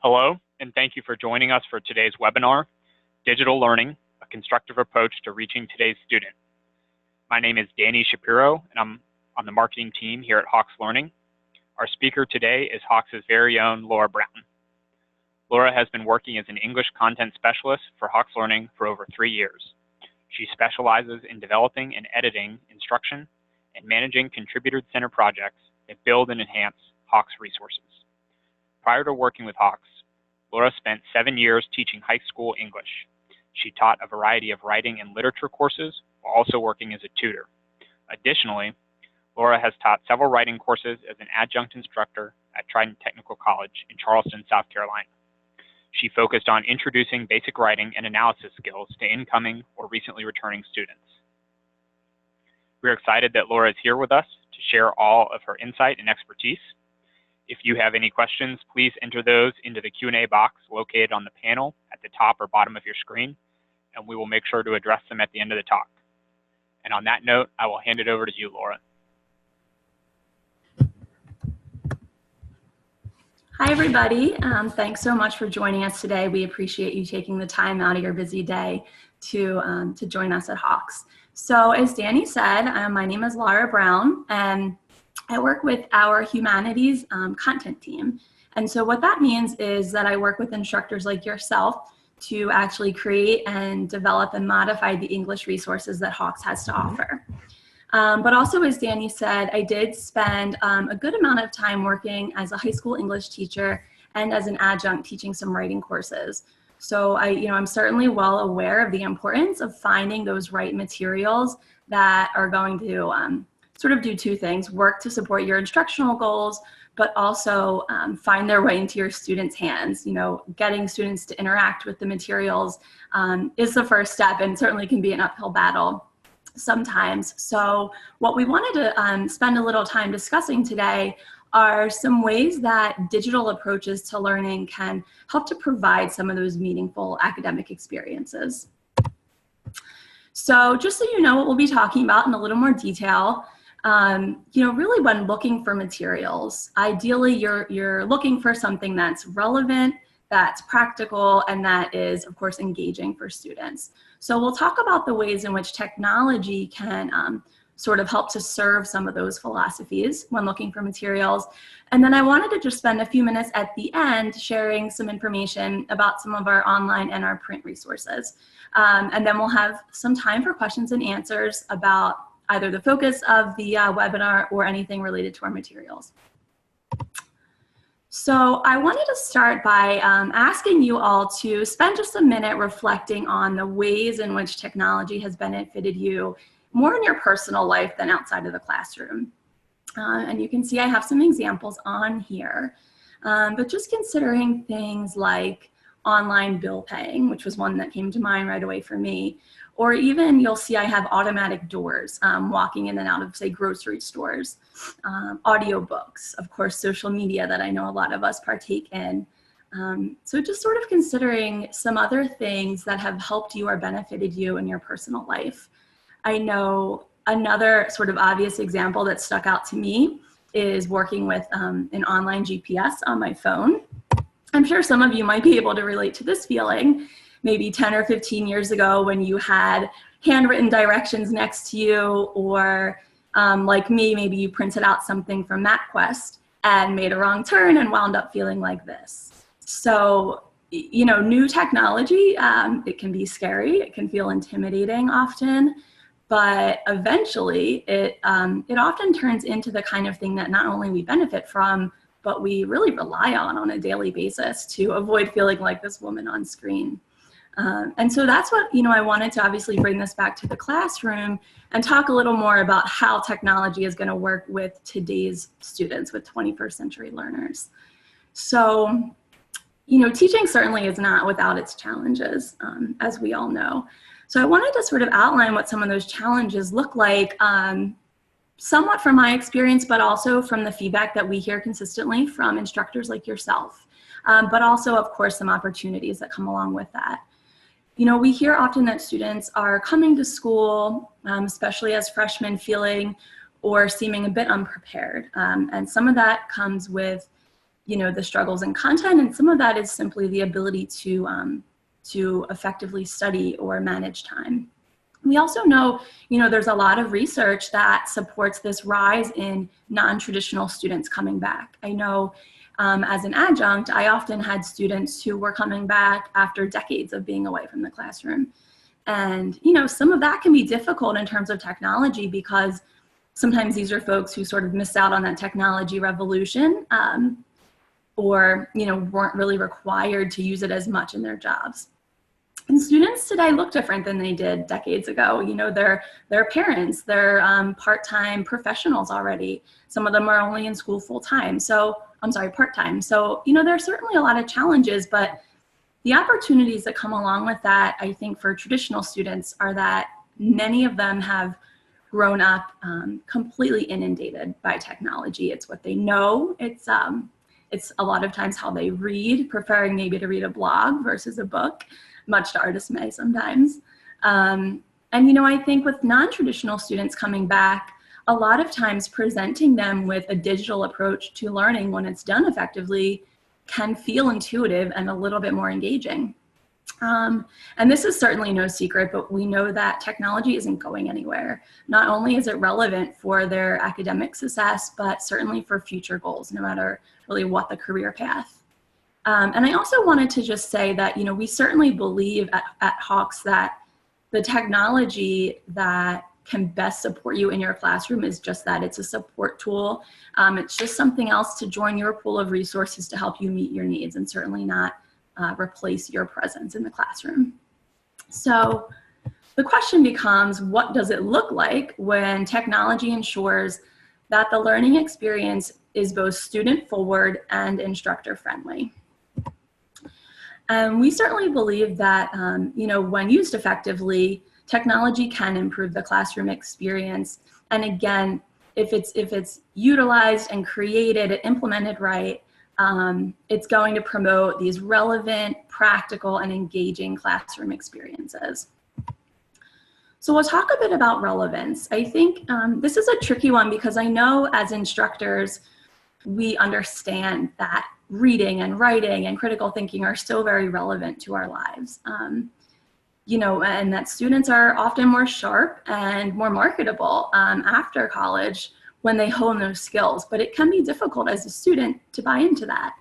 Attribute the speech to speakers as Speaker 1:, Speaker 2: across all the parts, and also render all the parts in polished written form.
Speaker 1: Hello, and thank you for joining us for today's webinar, Digital Learning, a Constructive Approach to Reaching Today's Student. My name is Danny Shapiro, and I'm on the marketing team here at Hawks Learning. Our speaker today is Hawks' very own Laura Brown. Laura has been working as an English content specialist for Hawks Learning for over 3 years. She specializes in developing and editing instruction and managing contributor-centered projects that build and enhance Hawks resources. Prior to working with Hawks, Laura spent 7 years teaching high school English. She taught a variety of writing and literature courses while also working as a tutor. Additionally, Laura has taught several writing courses as an adjunct instructor at Trident Technical College in Charleston, South Carolina. She focused on introducing basic writing and analysis skills to incoming or recently returning students. We're excited that Laura is here with us to share all of her insight and expertise. If you have any questions, please enter those into the Q&A box located on the panel at the top or bottom of your screen, and we will make sure to address them at the end of the talk. And on that note, I will hand it over to you, Laura.
Speaker 2: Hi, everybody. Thanks so much for joining us today. We appreciate you taking the time out of your busy day to join us at Hawks. So as Danny said, my name is Laura Brown, and I work with our humanities content team. And so what that means is that I work with instructors like yourself to actually create and develop and modify the English resources that Hawks has to offer. But also, as Danny said, I did spend a good amount of time working as a high school English teacher and as an adjunct teaching some writing courses. So I'm certainly well aware of the importance of finding those right materials that are going to sort of do two things: work to support your instructional goals, but also find their way into your students' hands. Getting students to interact with the materials is the first step, and certainly can be an uphill battle sometimes. So what we wanted to spend a little time discussing today are some ways that digital approaches to learning can help to provide some of those meaningful academic experiences. So just so you know what we'll be talking about in a little more detail, really when looking for materials, ideally you're looking for something that's relevant, that's practical, and that is, of course, engaging for students. So we'll talk about the ways in which technology can sort of help to serve some of those philosophies when looking for materials. And then I wanted to just spend a few minutes at the end sharing some information about some of our online and our print resources. And then we'll have some time for questions and answers about either the focus of the webinar or anything related to our materials. So I wanted to start by asking you all to spend just a minute reflecting on the ways in which technology has benefited you more in your personal life than outside of the classroom. And you can see I have some examples on here, but just considering things like online bill paying, which was one that came to mind right away for me, or even you'll see I have automatic doors walking in and out of, say, grocery stores, audiobooks, of course, social media that I know a lot of us partake in. So just sort of considering some other things that have helped you or benefited you in your personal life. I know another sort of obvious example that stuck out to me is working with an online GPS on my phone. I'm sure some of you might be able to relate to this feeling. Maybe 10 or 15 years ago when you had handwritten directions next to you, or like me, maybe you printed out something from MapQuest and made a wrong turn and wound up feeling like this. So, new technology, it can be scary, it can feel intimidating often, but eventually it often turns into the kind of thing that not only we benefit from, but we really rely on a daily basis to avoid feeling like this woman on screen. And so that's what, I wanted to obviously bring this back to the classroom and talk a little more about how technology is going to work with today's students, with 21st century learners. So, teaching certainly is not without its challenges, as we all know. So I wanted to sort of outline what some of those challenges look like, somewhat from my experience, but also from the feedback that we hear consistently from instructors like yourself, but also, of course, some opportunities that come along with that. We hear often that students are coming to school, especially as freshmen, feeling or seeming a bit unprepared. And some of that comes with the struggles in content, and some of that is simply the ability to effectively study or manage time. We also know, there's a lot of research that supports this rise in non-traditional students coming back. I know as an adjunct, I often had students who were coming back after decades of being away from the classroom. And, some of that can be difficult in terms of technology because sometimes these are folks who sort of missed out on that technology revolution or, weren't really required to use it as much in their jobs. And students today look different than they did decades ago. They're parents, they're part-time professionals already. Some of them are only in school full-time, part-time. So, there are certainly a lot of challenges, but the opportunities that come along with that, I think for traditional students, are that many of them have grown up completely inundated by technology. It's what they know. It's a lot of times how they read, preferring maybe to read a blog versus a book, much to our dismay sometimes. And, I think with non-traditional students coming back, a lot of times presenting them with a digital approach to learning when it's done effectively can feel intuitive and a little bit more engaging. And this is certainly no secret, but we know that technology isn't going anywhere. Not only is it relevant for their academic success, but certainly for future goals, no matter really what the career path. And I also wanted to just say that, we certainly believe at Hawks that the technology that can best support you in your classroom is just that. It's a support tool. It's just something else to join your pool of resources to help you meet your needs, and certainly not replace your presence in the classroom. So the question becomes, what does it look like when technology ensures that the learning experience is both student forward and instructor friendly? And we certainly believe that, when used effectively, technology can improve the classroom experience. And again, if it's utilized and created and implemented right, it's going to promote these relevant, practical, and engaging classroom experiences. So we'll talk a bit about relevance. I think this is a tricky one because I know as instructors, we understand that reading and writing and critical thinking are still very relevant to our lives. And that students are often more sharp and more marketable after college when they hone those skills, but it can be difficult as a student to buy into that.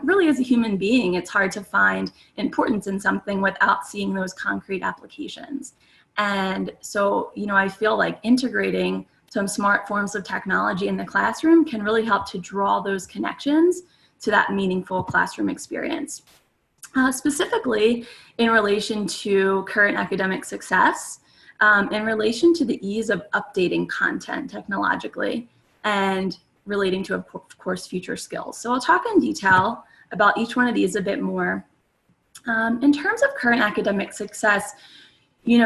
Speaker 2: Really, as a human being, it's hard to find importance in something without seeing those concrete applications. And so, I feel like integrating some smart forms of technology in the classroom can really help to draw those connections to that meaningful classroom experience. Specifically in relation to current academic success, in relation to the ease of updating content technologically, and relating to, of course, future skills. So I'll talk in detail about each one of these a bit more. In terms of current academic success,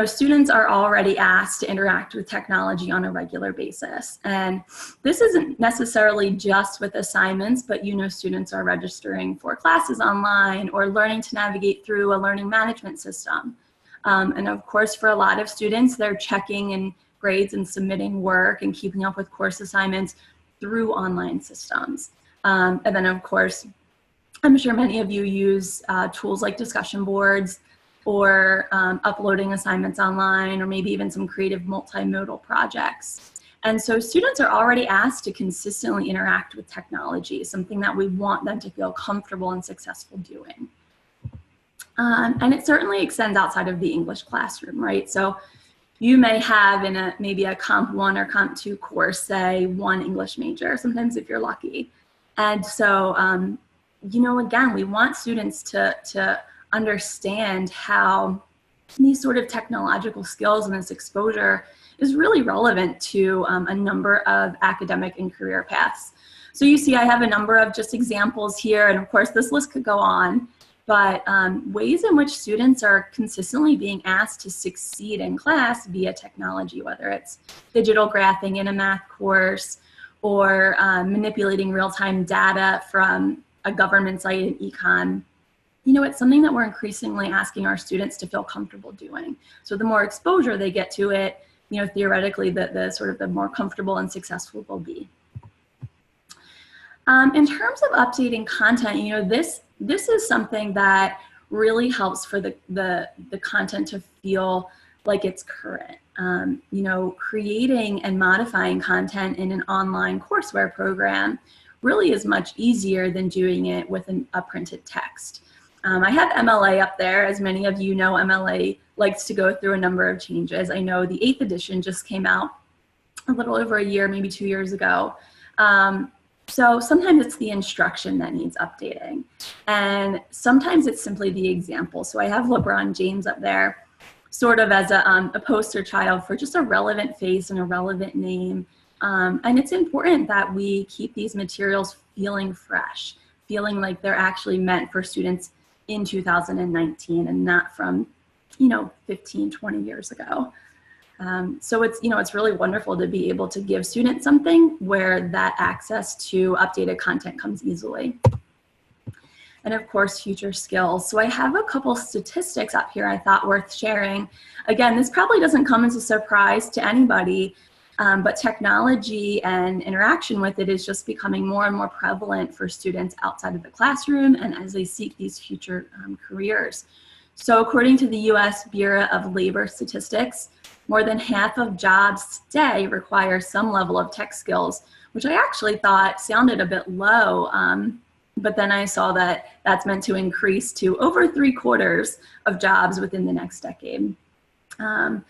Speaker 2: students are already asked to interact with technology on a regular basis. And this isn't necessarily just with assignments, but students are registering for classes online or learning to navigate through a learning management system. And of course, for a lot of students, they're checking in grades and submitting work and keeping up with course assignments through online systems. And then of course, I'm sure many of you use tools like discussion boards, or uploading assignments online, or maybe even some creative multimodal projects. And so students are already asked to consistently interact with technology, something that we want them to feel comfortable and successful doing. And it certainly extends outside of the English classroom, right? So you may have in maybe a Comp 1 or Comp 2 course, say one English major, sometimes if you're lucky. And so, again, we want students to understand how these sort of technological skills and this exposure is really relevant to a number of academic and career paths. So you see I have a number of just examples here, and of course this list could go on, but ways in which students are consistently being asked to succeed in class via technology, whether it's digital graphing in a math course or manipulating real-time data from a government site in econ. It's something that we're increasingly asking our students to feel comfortable doing. So the more exposure they get to it, theoretically, the more comfortable and successful they'll be. In terms of updating content, this is something that really helps for the content to feel like it's current. Creating and modifying content in an online courseware program really is much easier than doing it with a printed text. I have MLA up there. As many of you know, MLA likes to go through a number of changes. I know the 8th edition just came out a little over a year, maybe 2 years ago. So sometimes it's the instruction that needs updating, and sometimes it's simply the example. So I have LeBron James up there sort of as a poster child for just a relevant face and a relevant name. And it's important that we keep these materials feeling fresh, feeling like they're actually meant for students in 2019 and not from, 15, 20 years ago. So it's really wonderful to be able to give students something where that access to updated content comes easily. And of course, future skills. So I have a couple statistics up here I thought worth sharing. Again, this probably doesn't come as a surprise to anybody, but technology and interaction with it is just becoming more and more prevalent for students outside of the classroom and as they seek these future careers. So according to the US Bureau of Labor Statistics, more than half of jobs today require some level of tech skills, which I actually thought sounded a bit low. But then I saw that that's meant to increase to over 3/4 of jobs within the next decade. And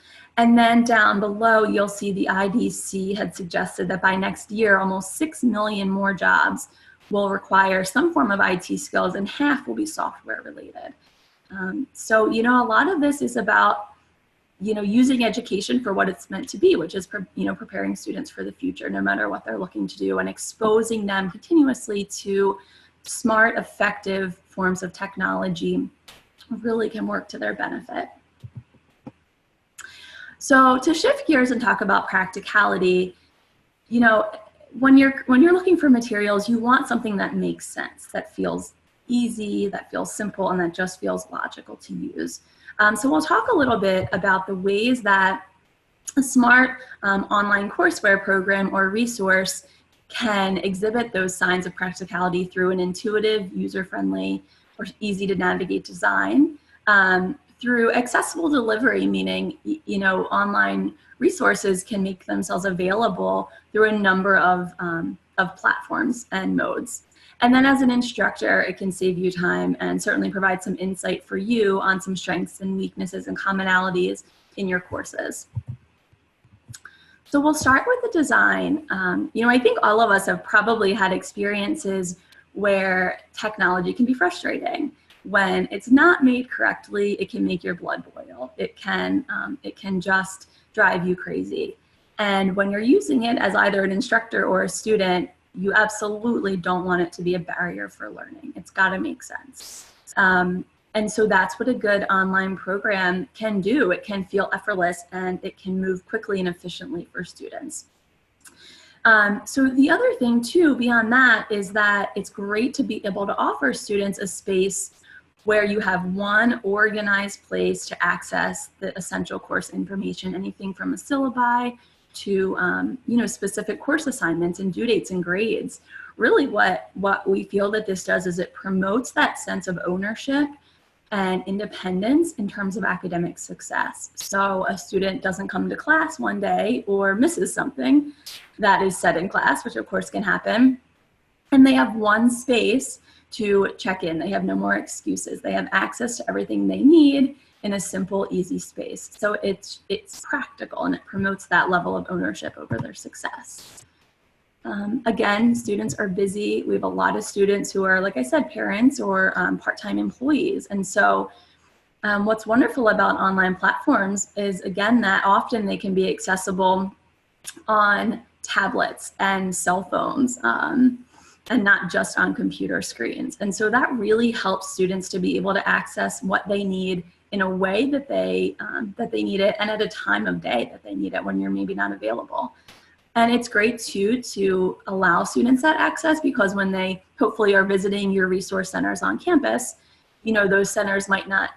Speaker 2: then down below, you'll see the IDC had suggested that by next year, almost 6 million more jobs will require some form of IT skills, and half will be software related. So, a lot of this is about, using education for what it's meant to be, which is, preparing students for the future, no matter what they're looking to do, and exposing them continuously to smart, effective forms of technology really can work to their benefit. So to shift gears and talk about practicality, when you're looking for materials, you want something that makes sense, that feels easy, that feels simple, and that just feels logical to use. So we'll talk a little bit about the ways that a smart online courseware program or resource can exhibit those signs of practicality through an intuitive, user-friendly, or easy to navigate design, through accessible delivery, meaning, online resources can make themselves available through a number of platforms and modes. And then as an instructor, it can save you time and certainly provide some insight for you on some strengths and weaknesses and commonalities in your courses. So we'll start with the design. I think all of us have probably had experiences where technology can be frustrating. When it's not made correctly, it can make your blood boil. It can just drive you crazy. And when you're using it as either an instructor or a student, you absolutely don't want it to be a barrier for learning. It's got to make sense. And so that's what a good online program can do. It can feel effortless and it can move quickly and efficiently for students. So the other thing too, beyond that, is that it's great to be able to offer students a space where you have one organized place to access the essential course information, anything from a syllabi to specific course assignments and due dates and grades. Really what we feel that this does is it promotes that sense of ownership and independence in terms of academic success. So a student doesn't come to class one day or misses something that is said in class, which of course can happen, and they have one space to check in. They have no more excuses. They have access to everything they need in a simple, easy space. So it's practical and it promotes that level of ownership over their success. Again, students are busy. We have a lot of students who are, like I said, parents or part-time employees. And so what's wonderful about online platforms is, again, that often they can be accessible on tablets and cell phones, and not just on computer screens. And so that really helps students to be able to access what they need in a way that they need it, and at a time of day that they need it when you're maybe not available. And it's great too to allow students that access, because when they hopefully are visiting your resource centers on campus, those centers might not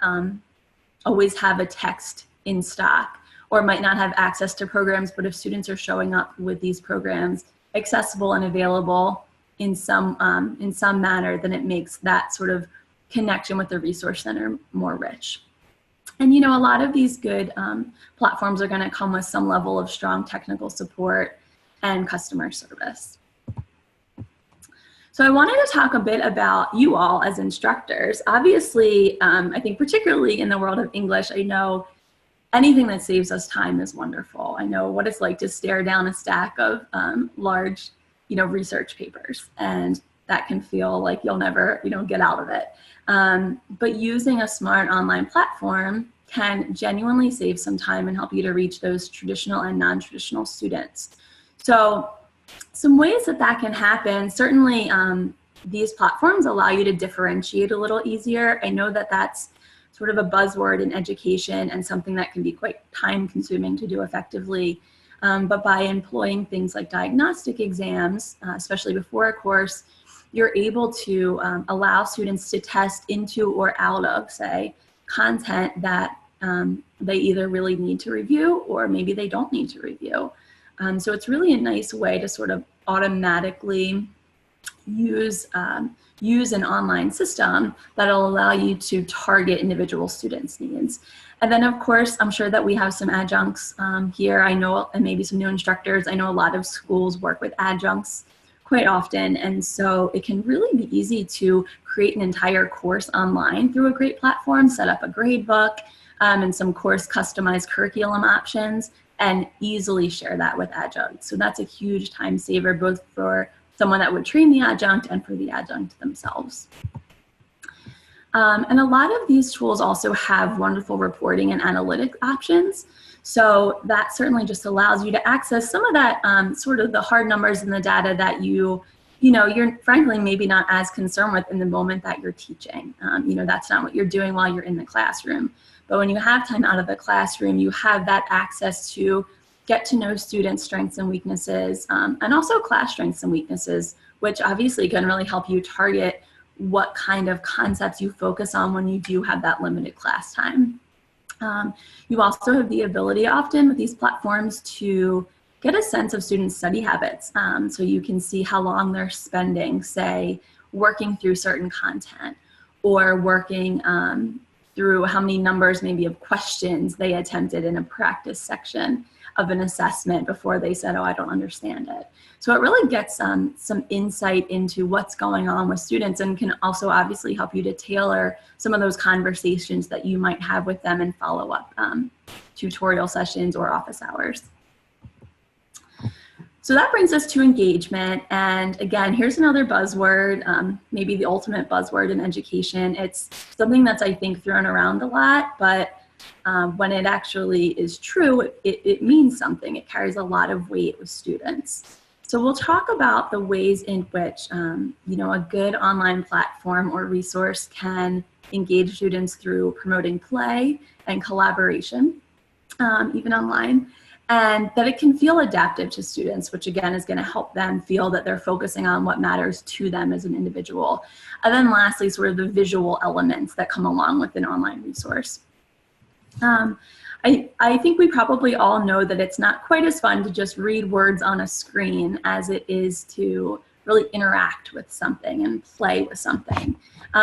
Speaker 2: always have a text in stock or might not have access to programs, but if students are showing up with these programs accessible and available, in some manner, then it makes that sort of connection with the resource center more rich. And you know, a lot of these good platforms are going to come with some level of strong technical support and customer service. So I wanted to talk a bit about you all as instructors. Obviously, I think particularly in the world of English, I know anything that saves us time is wonderful. I know what it's like to stare down a stack of large, research papers, and that can feel like you'll never, get out of it. But using a smart online platform can genuinely save some time and help you to reach those traditional and non-traditional students. So some ways that can happen, certainly these platforms allow you to differentiate a little easier. I know that that's sort of a buzzword in education and something that can be quite time consuming to do effectively. But by employing things like diagnostic exams, especially before a course, you're able to allow students to test into or out of, say, content that they either really need to review or maybe they don't need to review. So it's really a nice way to sort of automatically use an online system that'll allow you to target individual students' needs. And then, of course, I'm sure that we have some adjuncts here. I know, and maybe some new instructors. I know a lot of schools work with adjuncts quite often, and so it can really be easy to create an entire course online through a great platform, set up a grade book, and some course customized curriculum options, and easily share that with adjuncts. So that's a huge time saver, both for someone that would train the adjunct and for the adjunct themselves. And a lot of these tools also have wonderful reporting and analytic options. So that certainly just allows you to access some of that sort of the hard numbers and the data that you're frankly maybe not as concerned with in the moment that you're teaching. That's not what you're doing while you're in the classroom. But when you have time out of the classroom, you have that access to get to know students' strengths and weaknesses, and also class strengths and weaknesses, which obviously can really help you target what kind of concepts you focus on when you do have that limited class time. You also have the ability often with these platforms to get a sense of students' study habits. So you can see how long they're spending, say, working through certain content, or working through how many numbers maybe of questions they attempted in a practice section of an assessment before they said, oh, I don't understand it. So it really gets some insight into what's going on with students, and can also obviously help you to tailor some of those conversations that you might have with them in follow-up tutorial sessions or office hours. So that brings us to engagement. And again, here's another buzzword, maybe the ultimate buzzword in education. It's something that's, I think, thrown around a lot, but when it actually is true, it means something. It carries a lot of weight with students. So we'll talk about the ways in which a good online platform or resource can engage students through promoting play and collaboration, even online, and that it can feel adaptive to students, which again is going to help them feel that they're focusing on what matters to them as an individual. And then lastly, sort of the visual elements that come along with an online resource. I think we probably all know that it's not quite as fun to just read words on a screen as it is to really interact with something and play with something.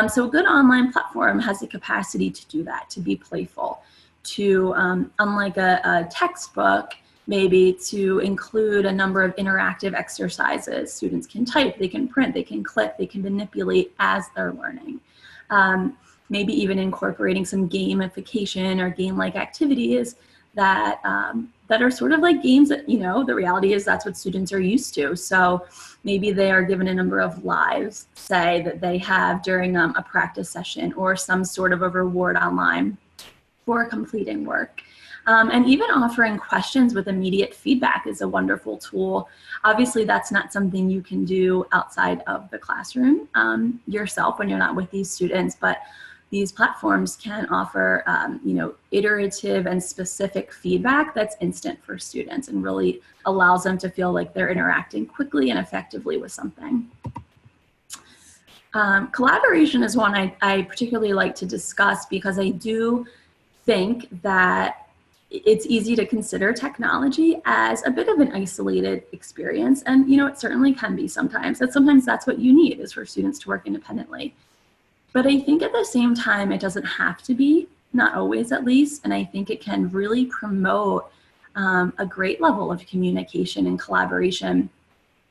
Speaker 2: So a good online platform has the capacity to do that, to be playful, to, unlike a textbook, maybe to include a number of interactive exercises. Students can type, they can print, they can click, they can manipulate as they're learning. Maybe even incorporating some gamification or game-like activities that are sort of like games that, the reality is that's what students are used to. So maybe they are given a number of lives, say, that they have during a practice session, or some sort of a reward online for completing work. And even offering questions with immediate feedback is a wonderful tool. Obviously, that's not something you can do outside of the classroom yourself when you're not with these students, but these platforms can offer iterative and specific feedback that's instant for students and really allows them to feel like they're interacting quickly and effectively with something. Collaboration is one I particularly like to discuss, because I do think that it's easy to consider technology as a bit of an isolated experience. And, it certainly can be sometimes. That sometimes that's what you need, is for students to work independently. But I think at the same time, it doesn't have to be, not always at least. And I think it can really promote a great level of communication and collaboration,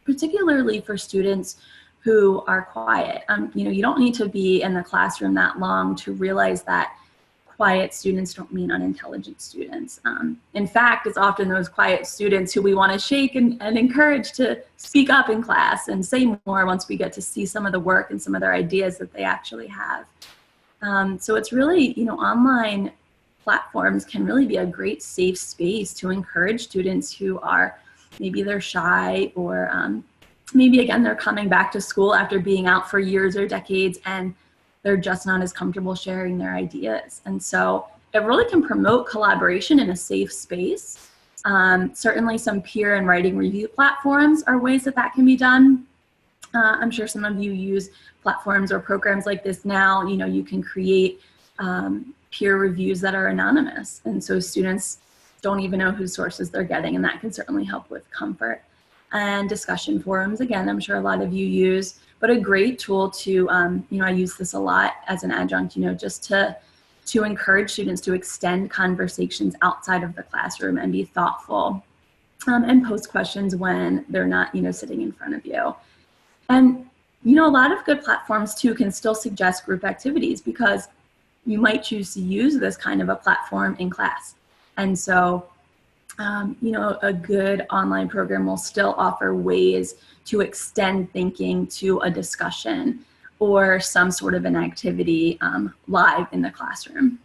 Speaker 2: particularly for students who are quiet. You don't need to be in the classroom that long to realize that quiet students don't mean unintelligent students. In fact, it's often those quiet students who we want to shake and encourage to speak up in class and say more once we get to see some of the work and some of their ideas that they actually have. So it's really, online platforms can really be a great safe space to encourage students who are, maybe they're shy, or maybe again, they're coming back to school after being out for years or decades, and they're just not as comfortable sharing their ideas. And so it really can promote collaboration in a safe space. Certainly some peer and writing review platforms are ways that can be done. I'm sure some of you use platforms or programs like this now. You can create peer reviews that are anonymous. And so students don't even know whose sources they're getting, and that can certainly help with comfort. And discussion forums, again, I'm sure a lot of you use, but a great tool to, I use this a lot as an adjunct, just to encourage students to extend conversations outside of the classroom and be thoughtful, and post questions when they're not, sitting in front of you. And, a lot of good platforms too can still suggest group activities, because you might choose to use this kind of a platform in class. And so, a good online program will still offer ways to extend thinking to a discussion or some sort of an activity live in the classroom.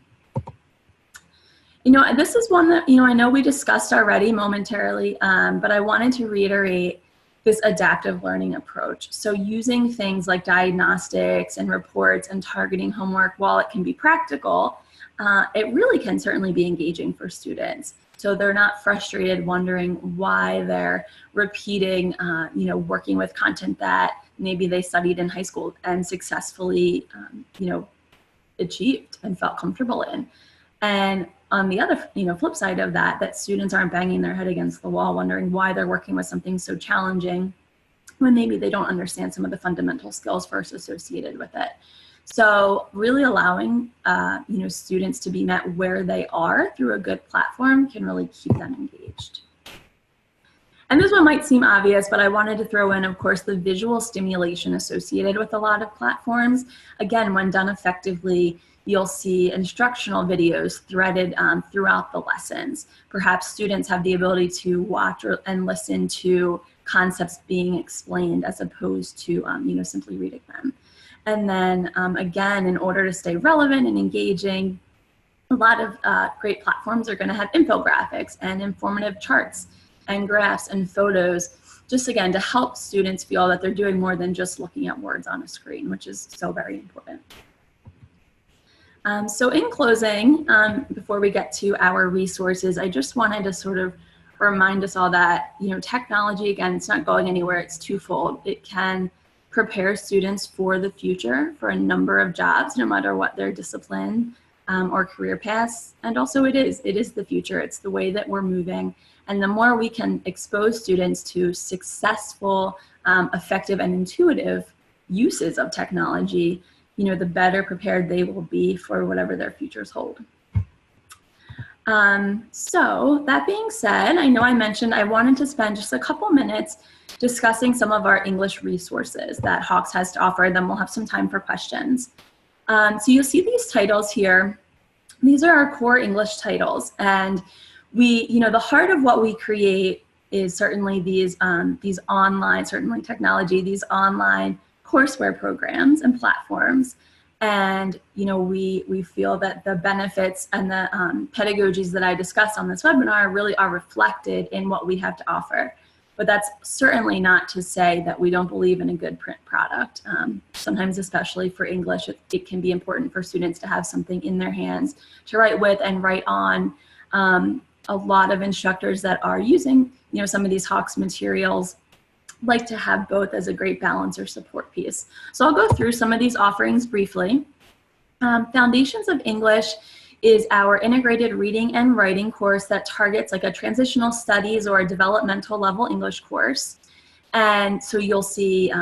Speaker 2: This is one that, I know we discussed already momentarily, but I wanted to reiterate this adaptive learning approach. So using things like diagnostics and reports and targeting homework, while it can be practical, it really can certainly be engaging for students. So they're not frustrated wondering why they're repeating, working with content that maybe they studied in high school and successfully, achieved and felt comfortable in. And on the other, flip side of that students aren't banging their head against the wall wondering why they're working with something so challenging when maybe they don't understand some of the fundamental skills first associated with it. So really allowing, students to be met where they are through a good platform can really keep them engaged. And this one might seem obvious, but I wanted to throw in, of course, the visual stimulation associated with a lot of platforms. Again, when done effectively, you'll see instructional videos threaded throughout the lessons. Perhaps students have the ability to watch and listen to concepts being explained as opposed to, simply reading them. And then again, in order to stay relevant and engaging, a lot of great platforms are going to have infographics and informative charts and graphs and photos, just again to help students feel that they're doing more than just looking at words on a screen, which is so very important. So in closing, before we get to our resources, I just wanted to sort of remind us all that, technology, again, it's not going anywhere. It's twofold. It can prepare students for the future, for a number of jobs, no matter what their discipline or career paths. And also it is the future. It's the way that we're moving. And the more we can expose students to successful, effective, and intuitive uses of technology, the better prepared they will be for whatever their futures hold. So that being said, I know I mentioned I wanted to spend just a couple minutes discussing some of our English resources that Hawks has to offer, then we'll have some time for questions. So you'll see these titles here. These are our core English titles, and we, the heart of what we create is certainly these online, certainly technology, these online courseware programs and platforms. And, we feel that the benefits and the pedagogies that I discussed on this webinar really are reflected in what we have to offer. But that's certainly not to say that we don't believe in a good print product. Sometimes, especially for English, it can be important for students to have something in their hands to write with and write on. A lot of instructors that are using, some of these Hawks materials like to have both as a great balance or support piece. So I'll go through some of these offerings briefly. Foundations of English is our integrated reading and writing course that targets like a transitional studies or a developmental level English course. And so you'll see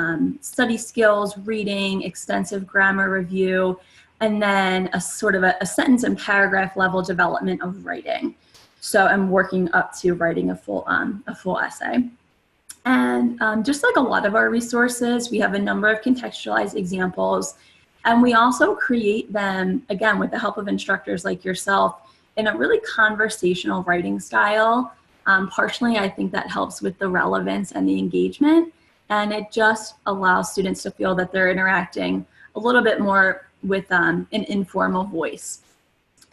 Speaker 2: study skills, reading, extensive grammar review, and then a sort of a sentence and paragraph level development of writing. So I'm working up to writing a full essay. And just like a lot of our resources, we have a number of contextualized examples. And we also create them, again, with the help of instructors like yourself, in a really conversational writing style. Partially, I think that helps with the relevance and the engagement. And it just allows students to feel that they're interacting a little bit more with an informal voice.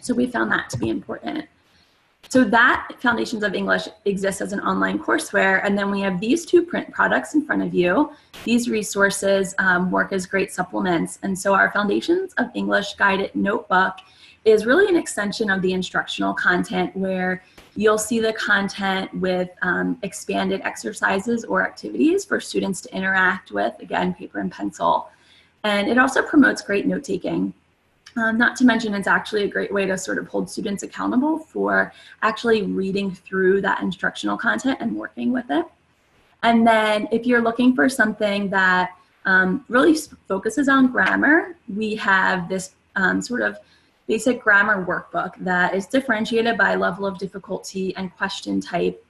Speaker 2: So we found that to be important. So that Foundations of English exists as an online courseware, and then we have these two print products in front of you. These resources work as great supplements, and so our Foundations of English guided notebook is really an extension of the instructional content, where you'll see the content with expanded exercises or activities for students to interact with, again, paper and pencil. And it also promotes great note-taking. Not to mention, it's actually a great way to sort of hold students accountable for actually reading through that instructional content and working with it. And then if you're looking for something that really focuses on grammar, we have this sort of basic grammar workbook that is differentiated by level of difficulty and question type,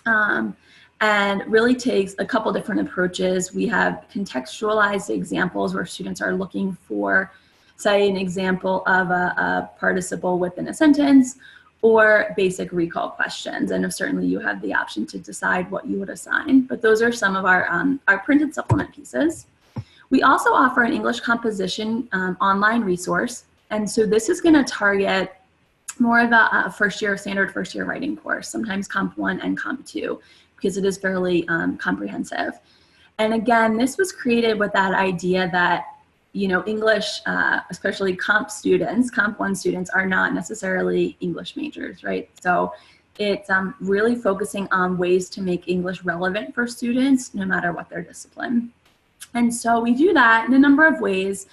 Speaker 2: and really takes a couple different approaches. We have contextualized examples where students are looking for, say, an example of a participle within a sentence, or basic recall questions. And certainly you have the option to decide what you would assign. But those are some of our printed supplement pieces. We also offer an English composition online resource. And so this is going to target more of a standard first year writing course, sometimes Comp 1 and Comp 2, because it is fairly comprehensive. And again, this was created with that idea that, you know, English, especially Comp 1 students are not necessarily English majors, right? So it's really focusing on ways to make English relevant for students, no matter what their discipline. And so we do that in a number of ways.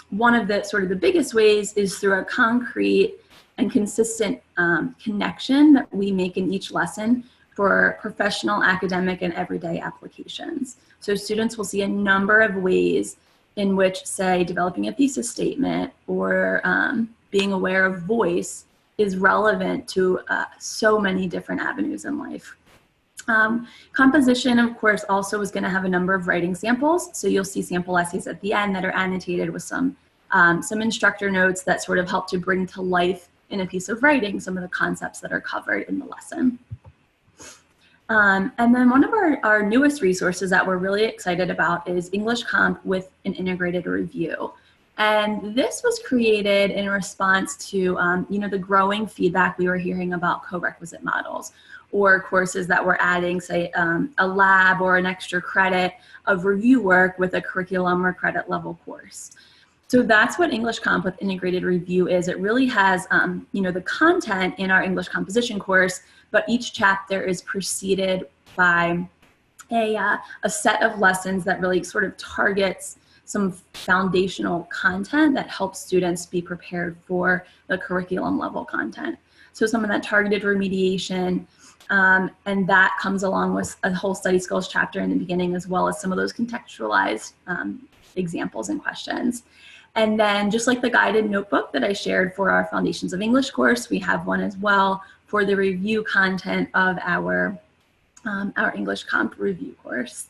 Speaker 2: One of the sort of the biggest ways is through a concrete and consistent connection that we make in each lesson for professional, academic, and everyday applications. So students will see a number of ways in which, say, developing a thesis statement or being aware of voice is relevant to so many different avenues in life. Composition, of course, also is going to have a number of writing samples. So you'll see sample essays at the end that are annotated with some instructor notes that sort of help to bring to life in a piece of writing some of the concepts that are covered in the lesson. And then one of our newest resources that we're really excited about is English Comp with an integrated review. And this was created in response to you know, the growing feedback we were hearing about co-requisite models, or courses that were adding, say, a lab or an extra credit of review work with a curriculum or credit level course. So that's what English Comp with integrated review is. It really has you know, the content in our English composition course, but each chapter is preceded by a set of lessons that really sort of targets some foundational content that helps students be prepared for the curriculum level content. So some of that targeted remediation, and that comes along with a whole study skills chapter in the beginning, as well as some of those contextualized examples and questions. And then just like the guided notebook that I shared for our Foundations of English course, we have one as well for the review content of our English Comp review course.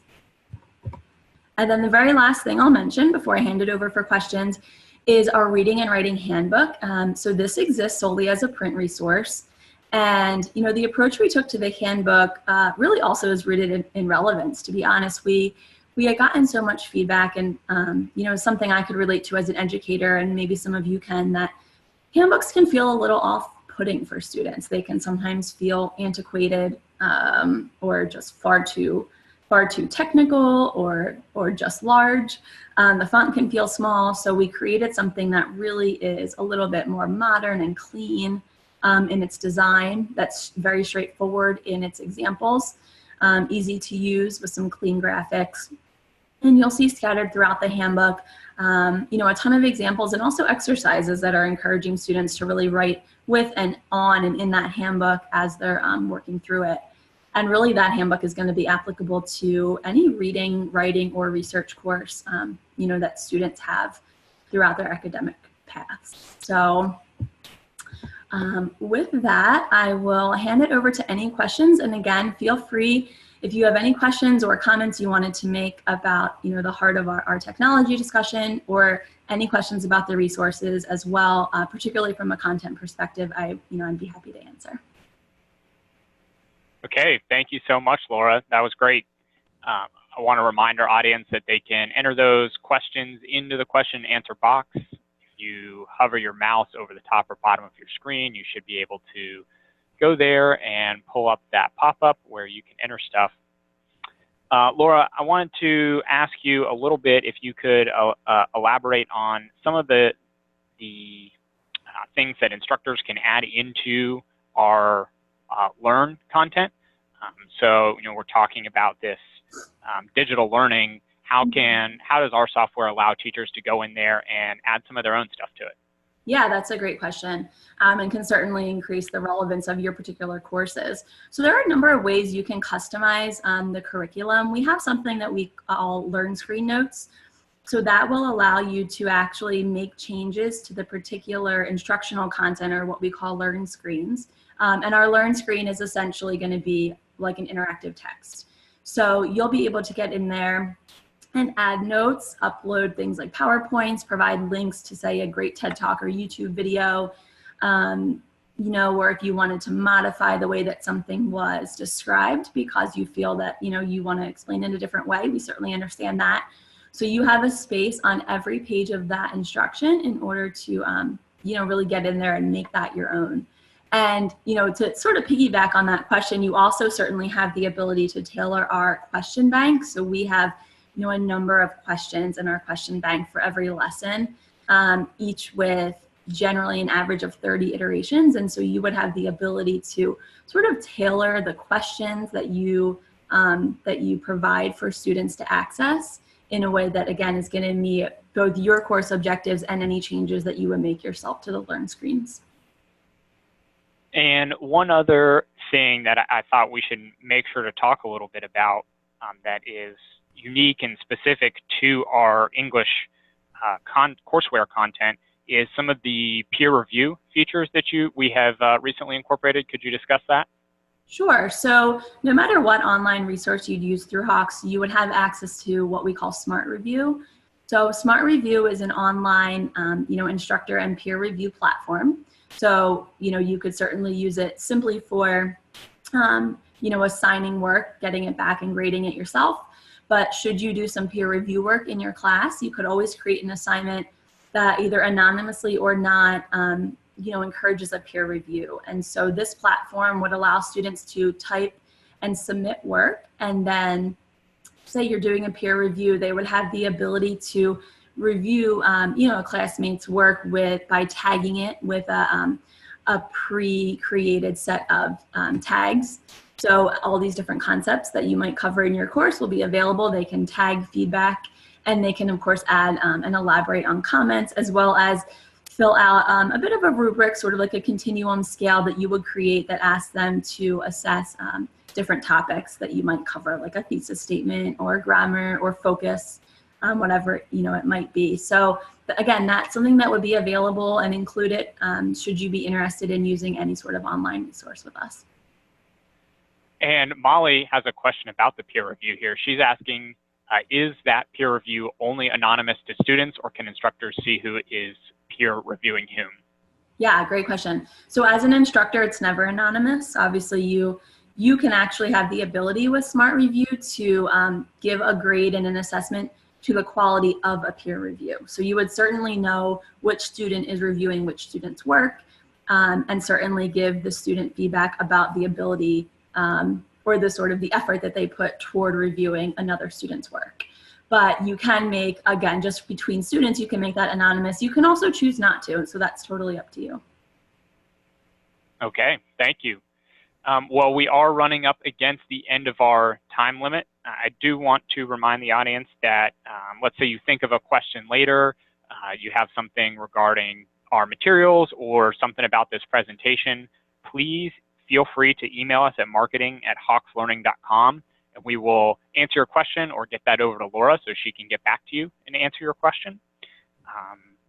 Speaker 2: And then the very last thing I'll mention before I hand it over for questions is our reading and writing handbook. So this exists solely as a print resource. And you know, the approach we took to the handbook really also is rooted in relevance. To be honest, we had gotten so much feedback, and you know, something I could relate to as an educator, and maybe some of you can, that handbooks can feel a little off-putting for students. They can sometimes feel antiquated or just far too technical or just large. The font can feel small, so we created something that really is a little bit more modern and clean in its design, that's very straightforward in its examples, easy to use with some clean graphics. And you'll see scattered throughout the handbook, a ton of examples and also exercises that are encouraging students to really write with and on and in that handbook as they're working through it. And really that handbook is going to be applicable to any reading, writing, or research course, that students have throughout their academic paths. So with that, I will hand it over to any questions. And again, feel free if you have any questions or comments you wanted to make about, the heart of our technology discussion, or any questions about the resources as well, particularly from a content perspective, I'd be happy to answer.
Speaker 1: Okay, thank you so much, Laura. That was great. I want to remind our audience that they can enter those questions into the question and answer box. If you hover your mouse over the top or bottom of your screen, you should be able to go there and pull up that pop-up where you can enter stuff. Laura, I wanted to ask you a little bit if you could elaborate on some of the things that instructors can add into our Learn content. So, we're talking about this digital learning. How does our software allow teachers to go in there and add some of their own stuff to it?
Speaker 2: Yeah, that's a great question, and can certainly increase the relevance of your particular courses. So there are a number of ways you can customize the curriculum. We have something that we call Learn Screen Notes. So that will allow you to actually make changes to the particular instructional content, or what we call Learn Screens. And our Learn Screen is essentially going to be like an interactive text. So you'll be able to get in there and add notes, upload things like PowerPoints, provide links to, say, a great TED Talk or YouTube video, or if you wanted to modify the way that something was described because you feel that, you want to explain it in a different way, we certainly understand that. So you have a space on every page of that instruction in order to, really get in there and make that your own. And, to sort of piggyback on that question, you also certainly have the ability to tailor our question bank. So we have a number of questions in our question bank for every lesson, each with generally an average of 30 iterations. And so you would have the ability to sort of tailor the questions that you provide for students to access in a way that, again, is going to meet both your course objectives and any changes that you would make yourself to the Learn Screens.
Speaker 1: And one other thing that I thought we should make sure to talk a little bit about that is unique and specific to our English courseware content is some of the peer review features that we have recently incorporated. Could you discuss that?
Speaker 2: Sure. So no matter what online resource you'd use through Hawks, you would have access to what we call Smart Review. So Smart Review is an online, instructor and peer review platform. So, you could certainly use it simply for, assigning work, getting it back and grading it yourself. But should you do some peer review work in your class, you could always create an assignment that either anonymously or not, encourages a peer review. And so this platform would allow students to type and submit work, and then say you're doing a peer review, they would have the ability to review, a classmate's work by tagging it with a pre-created set of tags. So all these different concepts that you might cover in your course will be available. They can tag feedback, and they can, of course, add and elaborate on comments, as well as fill out a bit of a rubric, sort of like a continuum scale that you would create that asks them to assess different topics that you might cover, like a thesis statement or grammar or focus, whatever it might be. So again, that's something that would be available and included should you be interested in using any sort of online resource with us.
Speaker 1: And Molly has a question about the peer review here. She's asking, is that peer review only anonymous to students, or can instructors see who is peer reviewing whom?
Speaker 2: Yeah, great question. So as an instructor, it's never anonymous. Obviously, you can actually have the ability with Smart Review to give a grade and an assessment to the quality of a peer review. So you would certainly know which student is reviewing which student's work, and certainly give the student feedback about the ability or the sort of the effort that they put toward reviewing another student's work. But you can make, again, just between students, you can make that anonymous. You can also choose not to, and so that's totally up to you.
Speaker 1: Okay, thank you. Well, we are running up against the end of our time limit, I do want to remind the audience that let's say you think of a question later, you have something regarding our materials or something about this presentation, please feel free to email us at marketing@hawkslearning.com, and we will answer your question or get that over to Laura so she can get back to you and answer your question.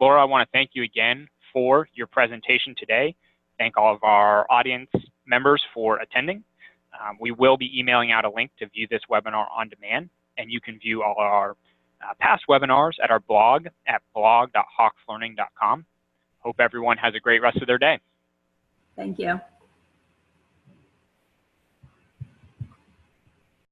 Speaker 1: Laura, I want to thank you again for your presentation today. Thank all of our audience members for attending. We will be emailing out a link to view this webinar on demand, and you can view all our past webinars at our blog at blog.hawkslearning.com. Hope everyone has a great rest of their day.
Speaker 2: Thank you.